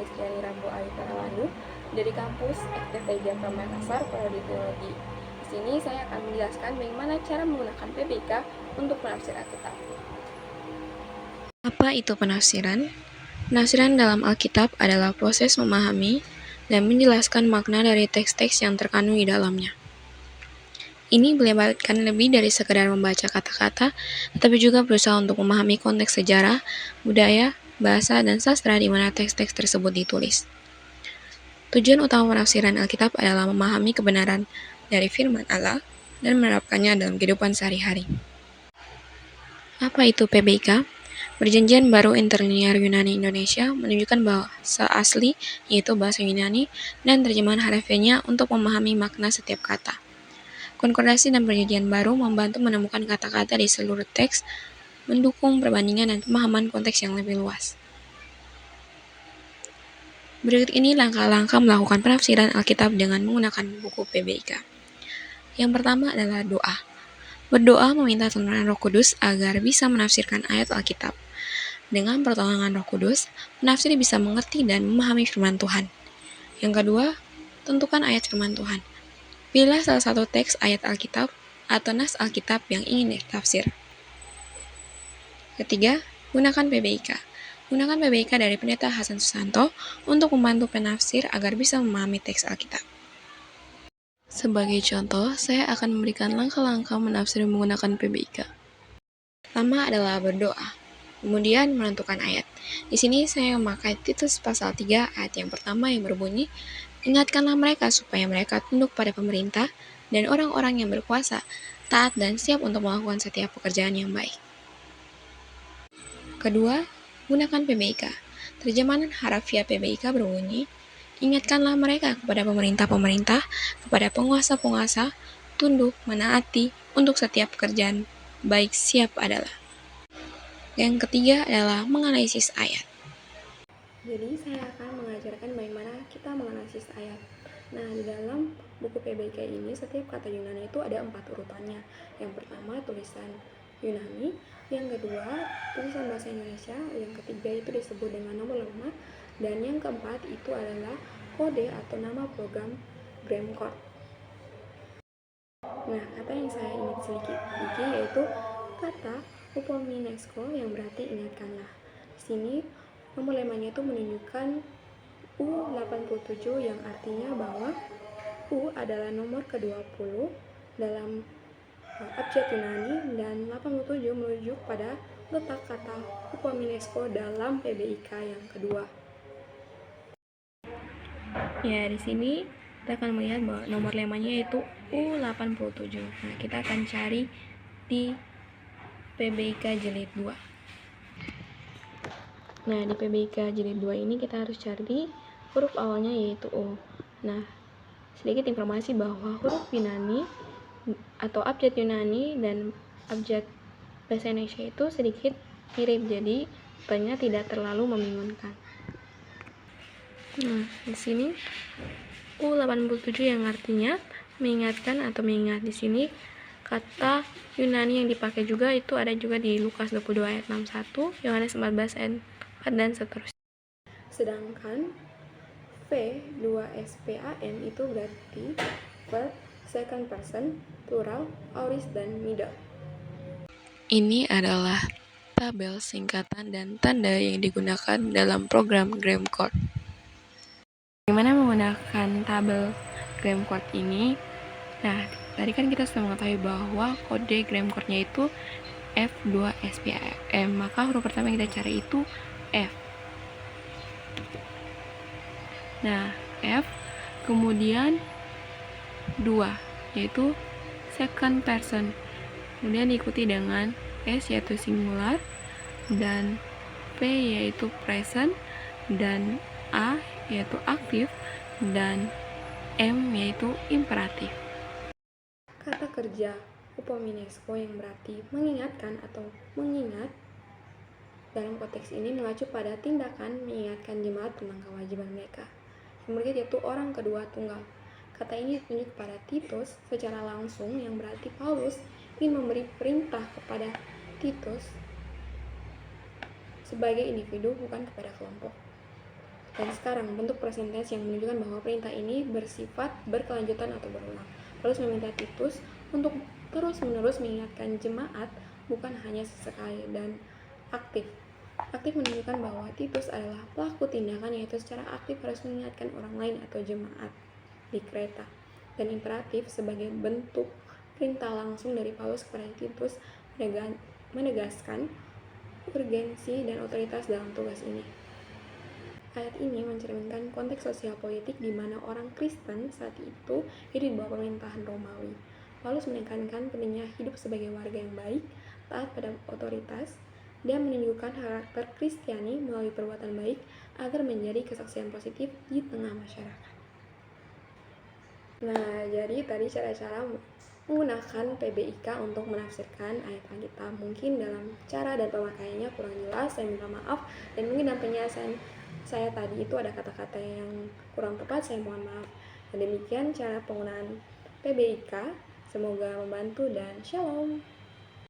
Destiani Rambo Ayu Tarawandu dari kampus FTP Japa Makassar, Prodi Teologi. Di sini saya akan menjelaskan bagaimana cara menggunakan PBK untuk menafsir Alkitab. Apa itu penafsiran? Penafsiran dalam Alkitab adalah proses memahami dan menjelaskan makna dari teks-teks yang terkandung di dalamnya. Ini melibatkan lebih dari sekedar membaca kata-kata, tetapi juga berusaha untuk memahami konteks sejarah, budaya, bahasa, dan sastra di mana teks-teks tersebut ditulis. Tujuan utama penafsiran Alkitab adalah memahami kebenaran dari firman Allah dan menerapkannya dalam kehidupan sehari-hari. Apa itu PBIK? Perjanjian Baru Interlinear Yunani Indonesia menunjukkan bahasa asli, yaitu bahasa Yunani, dan terjemahan harfiahnya untuk memahami makna setiap kata. Konkordasi dan Perjanjian Baru membantu menemukan kata-kata di seluruh teks, mendukung perbandingan dan pemahaman konteks yang lebih luas. Berikut ini langkah-langkah melakukan penafsiran Alkitab dengan menggunakan buku PBIK. Yang pertama adalah doa. Berdoa meminta tuntunan Roh Kudus agar bisa menafsirkan ayat Alkitab. Dengan pertolongan Roh Kudus, penafsir bisa mengerti dan memahami firman Tuhan. Yang kedua, tentukan ayat firman Tuhan. Pilihlah salah satu teks ayat Alkitab atau nas Alkitab yang ingin ditafsir. Ketiga, gunakan PBIK. Gunakan PBIK dari Pendeta Hasan Susanto untuk membantu penafsir agar bisa memahami teks Alkitab. Sebagai contoh, saya akan memberikan langkah-langkah menafsir menggunakan PBIK. Pertama adalah berdoa, kemudian menentukan ayat. Di sini saya memakai Titus pasal 3 ayat yang pertama yang berbunyi, ingatkanlah mereka supaya mereka tunduk pada pemerintah dan orang-orang yang berkuasa, taat dan siap untuk melakukan setiap pekerjaan yang baik. Kedua, gunakan PBIK. Terjemahan harfiah PBIK berbunyi, ingatkanlah mereka kepada pemerintah-pemerintah, kepada penguasa-penguasa, tunduk, menaati, untuk setiap pekerjaan baik siap adalah. Yang ketiga adalah menganalisis ayat. Jadi saya akan mengajarkan bagaimana kita menganalisis ayat. Nah, di dalam buku PBK ini setiap kata Yunani itu ada 4 urutannya. Yang pertama tulisan Yunani, yang kedua tulisan bahasa Indonesia, yang ketiga itu disebut dengan nomor lemah, dan yang keempat itu adalah kode atau nama program Gramcode. Nah, kata yang saya ingin sedikit yaitu kata upominesko yang berarti ingatkanlah. Di sini nomor lemanya itu menunjukkan U87 yang artinya bahwa U adalah nomor ke-20 dalam abjad Yunani dan 87 merujuk pada letak kata upominesko dalam PBIK yang kedua. Ya, di sini kita akan melihat bahwa nomor lemanya yaitu U87. Nah, kita akan cari di PBIK jilid 2. Nah, di PBIK jilid 2 ini kita harus cari huruf awalnya yaitu O. Nah, sedikit informasi bahwa huruf Yunani atau abjad Yunani dan abjad bahasa Indonesia itu sedikit mirip, jadi banyak tidak terlalu membingungkan. Nah, di sini U87 yang artinya mengingatkan atau mengingat. Di sini kata Yunani yang dipakai juga itu ada juga di Lukas 22 ayat 61, Yohanes 14 ayat 4 dan seterusnya. Sedangkan V2SPAN itu berarti verb, second person, plural, aorist, dan middle. Ini adalah tabel singkatan dan tanda yang digunakan dalam program Gramcode. Bagaimana menggunakan tabel Gramcode ini? Nah, tadi kan kita sudah mengetahui bahwa kode Gramcode-nya itu F2SPAM, maka huruf pertama yang kita cari itu F. Nah, F, kemudian 2, yaitu second person. Kemudian diikuti dengan S yaitu singular, dan P yaitu present, dan A yaitu aktif, dan M yaitu imperatif. Kata kerja upominesko yang berarti mengingatkan atau mengingat dalam konteks ini mengacu pada tindakan mengingatkan jemaat tentang kewajiban mereka. Yang berikut yaitu orang kedua tunggal. Kata ini ditunjuk pada Titus secara langsung yang berarti Paulus ingin memberi perintah kepada Titus sebagai individu bukan kepada kelompok. Dan sekarang, bentuk present tense yang menunjukkan bahwa perintah ini bersifat berkelanjutan atau berulang. Paulus meminta Titus untuk terus-menerus mengingatkan jemaat, bukan hanya sesekali, dan aktif. Aktif menunjukkan bahwa Titus adalah pelaku tindakan, yaitu secara aktif harus mengingatkan orang lain atau jemaat di Kreta. Dan imperatif sebagai bentuk perintah langsung dari Paulus kepada Titus menegaskan urgensi dan otoritas dalam tugas ini. Ayat ini mencerminkan konteks sosial politik di mana orang Kristen saat itu hidup di bawah pemerintahan Romawi. Paulus menekankan pentingnya hidup sebagai warga yang baik, taat pada otoritas, dan menunjukkan karakter Kristiani melalui perbuatan baik agar menjadi kesaksian positif di tengah masyarakat. Nah, jadi tadi cara-cara menggunakan PBIK untuk menafsirkan ayat Alkitab. Mungkin dalam cara dan pemakaiannya kurang jelas, saya minta maaf, dan mungkin dalam penjelasan saya tadi itu ada kata-kata yang kurang tepat, saya mohon maaf. Dan demikian cara penggunaan PBIK, semoga membantu dan shalom.